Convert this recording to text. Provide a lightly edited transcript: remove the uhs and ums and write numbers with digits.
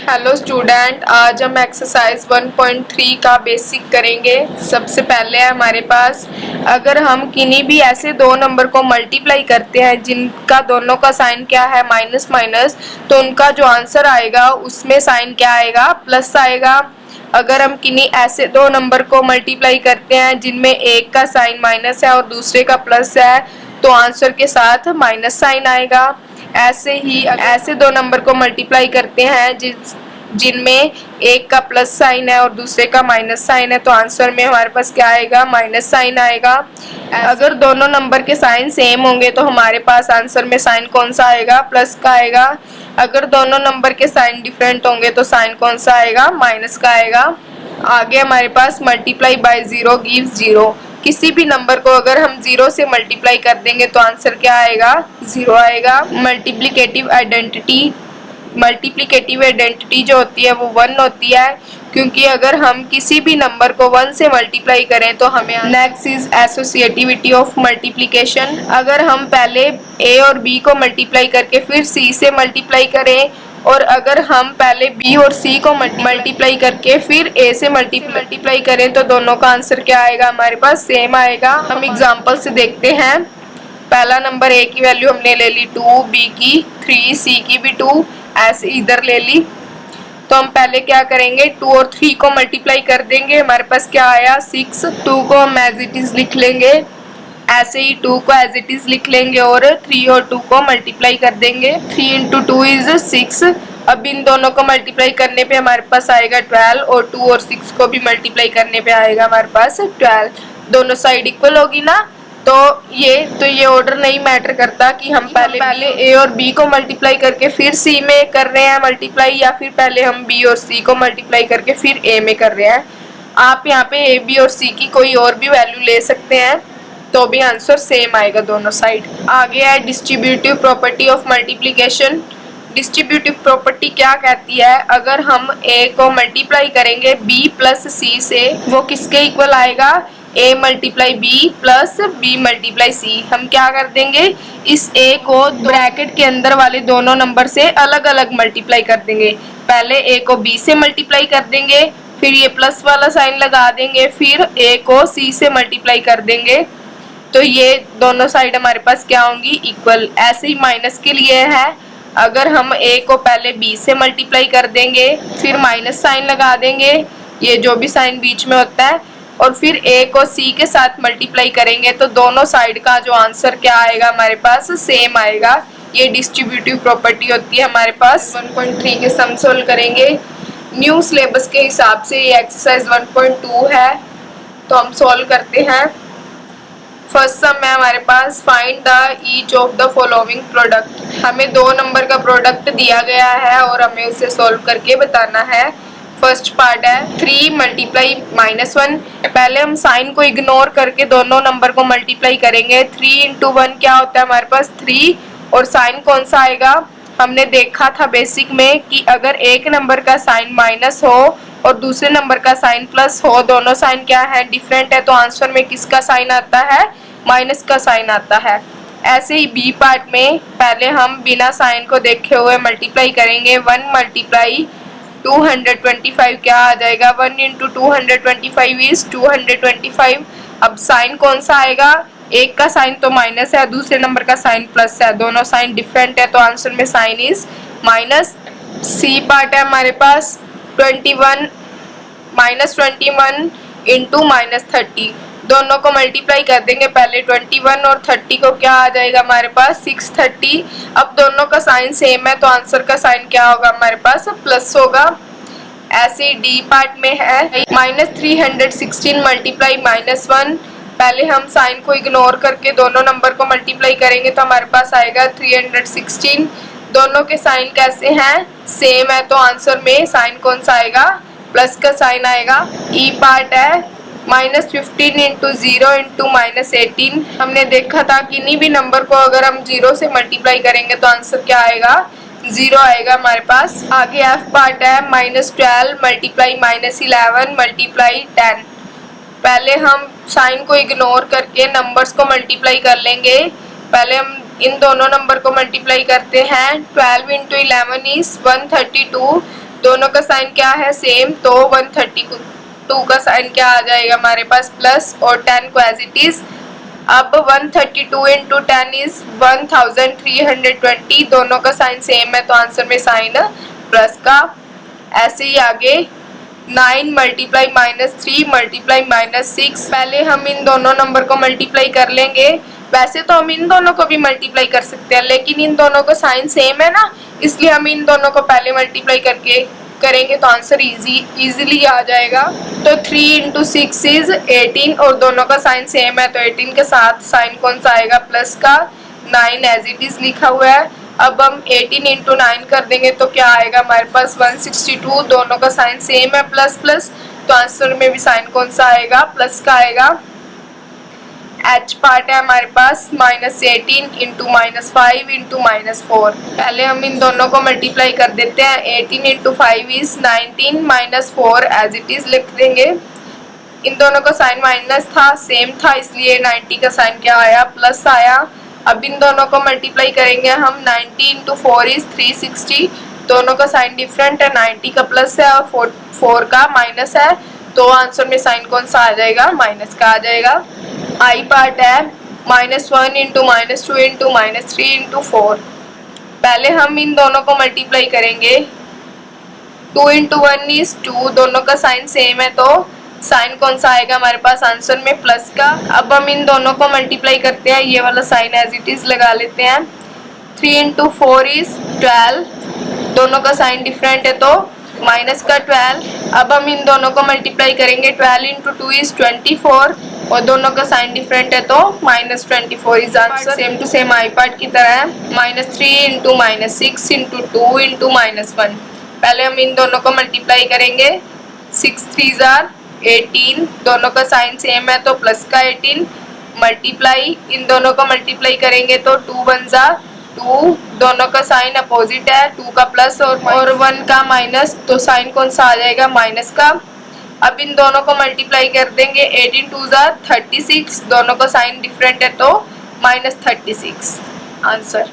Hello student, आज हम exercise 1.3 का बेसिक करेंगे। सबसे पहले है हमारे पास, अगर हम किन्हीं भी ऐसे दो नंबर को मल्टीप्लाई करते हैं जिनका दोनों का साइन क्या है माइनस माइनस, तो उनका जो आंसर आएगा उसमें साइन क्या आएगा, प्लस आएगा। अगर हम किन्हीं ऐसे दो नंबर को मल्टीप्लाई करते हैं जिनमें एक का साइन माइनस है और दूसरे का प्लस है, तो आंसर के साथ माइनस साइन आएगा। ऐसे ही ऐसे दो नंबर को मल्टीप्लाई करते हैं जिनमें एक का प्लस साइन है और दूसरे का माइनस साइन है, तो आंसर में हमारे पास क्या आएगा, माइनस साइन आएगा। अगर दोनों नंबर के साइन सेम होंगे तो हमारे पास आंसर में साइन कौन सा आएगा, प्लस का आएगा। अगर दोनों नंबर के साइन डिफरेंट होंगे तो साइन कौन सा आएगा, माइनस का आएगा। आगे हमारे पास multiply by zero gives zero. किसी भी नंबर को अगर हम जीरो से मल्टीप्लाई कर देंगे तो आंसर क्या आएगा, जीरो आएगा। मल्टीप्लिकेटिव आइडेंटिटी जो होती है वो 1 होती है, क्योंकि अगर हम किसी भी नंबर को 1 से मल्टीप्लाई करें तो हमें next is associativity of multiplication. अगर हम पहले ए और बी को मल्टीप्लाई करके फिर सी से मल्टीप्लाई करें, और अगर हम पहले बी और सी को मल्टीप्लाई करके फिर ए से मल्टीप्लाई करें तो दोनों का आंसर क्या आएगा, हमारे पास सेम आएगा। हम एग्जांपल से देखते हैं। पहला नंबर ए की वैल्यू हमने ले ली 2, बी की 3, सी की भी 2, ऐसे इधर ले ली। तो हम पहले क्या करेंगे, 2 और 3 को मल्टीप्लाई कर देंगे, हमारे पास क्या आया 6। 2 को हम एज इट इज लिख लेंगे, ऐसे ही 2 को एज इट इज लिख लेंगे और 3 और 2 को मल्टीप्लाई कर देंगे। 3 इंटू 2 इज 6। अब इन दोनों को मल्टीप्लाई करने पे हमारे पास आएगा 12, और 2 और 6 को भी मल्टीप्लाई करने पे आएगा हमारे पास 12। दोनों साइड इक्वल होगी ना, तो ये ऑर्डर नहीं मैटर करता कि हम पहले ए और बी को मल्टीप्लाई करके फिर सी में कर रहे हैं मल्टीप्लाई, या फिर पहले हम बी और सी को मल्टीप्लाई करके फिर ए में कर रहे हैं। आप यहाँ पे ए बी और सी की कोई और भी वैल्यू ले सकते हैं, तो भी आंसर सेम आएगा दोनों साइड। आगे है distributive property of multiplication. Distributive property क्या कहती है, अगर हम ए को मल्टीप्लाई करेंगे बी प्लस सी से, वो किसके इक्वल आएगा, a multiply b plus b multiply c. हम क्या कर देंगे, इस a को ब्रैकेट के अंदर वाले दोनों नंबर से अलग अलग मल्टीप्लाई कर देंगे। पहले a को b से मल्टीप्लाई कर देंगे, फिर ये प्लस वाला साइन लगा देंगे, फिर a को c से मल्टीप्लाई कर देंगे, तो ये दोनों साइड हमारे पास क्या होंगी, इक्वल। ऐसे ही माइनस के लिए है, अगर हम a को पहले b से मल्टीप्लाई कर देंगे, फिर माइनस साइन लगा देंगे, ये जो भी साइन बीच में होता है, और फिर a को c के साथ मल्टीप्लाई करेंगे, तो दोनों साइड का जो आंसर क्या आएगा, हमारे पास सेम आएगा। ये डिस्ट्रीब्यूटिव प्रॉपर्टी होती है हमारे पास। 1.3 के सम सोल्व करेंगे न्यू सिलेबस के हिसाब से। ये एक्सरसाइज 1.2 है, तो हम सोल्व करते हैं। फर्स्ट सम है हमारे पास, find the each of the following product. हमें दो नंबर का प्रोडक्ट दिया गया है और हमें उसे सोल्व करके बताना है। फर्स्ट पार्ट है 3 मल्टीप्लाई -1। पहले हम साइन को इग्नोर करके दोनों नंबर को मल्टीप्लाई करेंगे। 3 इंटू 1 क्या होता है हमारे पास 3, और साइन कौन सा आएगा, हमने देखा था बेसिक में कि अगर एक नंबर का साइन माइनस हो और दूसरे नंबर का साइन प्लस हो, दोनों साइन क्या है, डिफरेंट है, तो आंसर में किसका साइन आता है, माइनस का साइन आता है। ऐसे ही बी पार्ट में पहले हम बिना साइन को देखे हुए मल्टीप्लाई करेंगे। 1 मल्टीप्लाई 225 क्या आ जाएगा, 1 इंटू 225 इज 225। अब साइन कौन सा आएगा, एक का साइन तो माइनस है, दूसरे नंबर का साइन प्लस है, दोनों साइन डिफरेंट है, तो आंसर में sign is minus. C part है हमारे पास 21 -21 इंटू -30, दोनों को मल्टीप्लाई कर देंगे। पहले 21 और 30 को क्या आ जाएगा हमारे पास 630। अब दोनों का साइन सेम है, तो आंसर का साइन क्या होगा हमारे पास, प्लस होगा। ऐसे डी पार्ट में है -316 मल्टीप्लाई -1। पहले हम साइन को इग्नोर करके दोनों नंबर को मल्टीप्लाई करेंगे, तो हमारे पास आएगा 316। दोनों के साइन कैसे हैं, सेम है, तो आंसर में साइन कौन सा आएगा, प्लस का साइन आएगा। ई पार्ट है -15 इंटू 0 इंटू -18। हमने देखा था किन्हीं भी नंबर को अगर हम 0 से मल्टीप्लाई करेंगे तो आंसर क्या आएगा, 0 आएगा हमारे पास। आगे एफ पार्ट है -12 मल्टीप्लाई -11 मल्टीप्लाई 10। पहले हम साइन को इग्नोर करके नंबर्स को मल्टीप्लाई कर लेंगे। पहले हम इन दोनों नंबर को मल्टीप्लाई करते हैं। 12 इंटू 11 इज 132, दोनों का साइन क्या है, सेम, तो 132 का साइन क्या आ जाएगा हमारे पास, प्लस, और 10 को एज इट इज। अब 132 इंटू 10 इज 1320, दोनों का साइन सेम है तो आंसर में साइन प्लस का। ऐसे ही आगे 9 मल्टीप्लाई -3 मल्टीप्लाई -6, पहले हम इन दोनों नंबर को मल्टीप्लाई कर लेंगे। वैसे तो हम इन दोनों को भी मल्टीप्लाई कर सकते हैं, लेकिन इन दोनों का साइन सेम है ना, इसलिए हम इन दोनों को पहले मल्टीप्लाई करके करेंगे तो आंसर इजीली आ जाएगा। तो 3 इंटू 6 इज 18, और दोनों का साइन सेम है तो 18 के साथ साइन कौन सा आएगा, प्लस का। 9 एज इट इज लिखा हुआ है। अब हम 18 इंटू 9 कर देंगे तो क्या आएगा हमारे पास, 162, दोनों का साइन सेम है, प्लस प्लस, तो आंसर में भी साइन कौन सा आएगा, प्लस का आएगा। एच पार्ट है हमारे पास -18 इंटू -5 इंटू -4, पहले हम इन दोनों को मल्टीप्लाई कर देते हैं। 18 into 5 is 19 -4 as it is लिख देंगे। इन दोनों का साइन माइनस था, सेम था, इसलिए 90 का साइन क्या आया, प्लस आया। अब इन दोनों को मल्टीप्लाई करेंगे हम। 90 इंटू 4 इज 360, दोनों का साइन डिफरेंट है, 90 का प्लस है और 4 का माइनस है, तो आंसर में साइन कौन सा आ जाएगा, माइनस का आ जाएगा। आई पार्ट है -1 इंटू -2 इंटू -3 इंटू 4, पहले हम इन दोनों को मल्टीप्लाई करेंगे। 2 इंटू 1 इज 2, दोनों का साइन सेम है तो साइन कौन सा आएगा हमारे पास आंसर में, प्लस का। अब हम इन दोनों को मल्टीप्लाई करते हैं, ये वाला साइन एज इट इज लगा लेते हैं। 3 इंटू 4 इज 12, दोनों का साइन डिफरेंट है तो माइनस का 12। अब हम इन दोनों को मल्टीप्लाई करेंगे। 12 इंटू 2 इज 24, और दोनों का साइन डिफरेंट है तो -24 is answer. Same to same I part की तरह है। -3 इंटू -6 इंटू 2 इंटू -1, पहले हम इन दोनों को मल्टीप्लाई करेंगे। 6 3 जार 18, दोनों का साइन सेम है तो प्लस का 18, मल्टीप्लाई, इन दोनों को मल्टीप्लाई करेंगे तो 2 1 जार 2, दोनों का साइन अपोजिट है, 2 का प्लस और 1 का माइनस, तो साइन कौन सा आ जाएगा, माइनस का। अब इन दोनों को मल्टीप्लाई कर देंगे। 18 2 जार 36, दोनों का साइन डिफरेंट है तो -36 आंसर।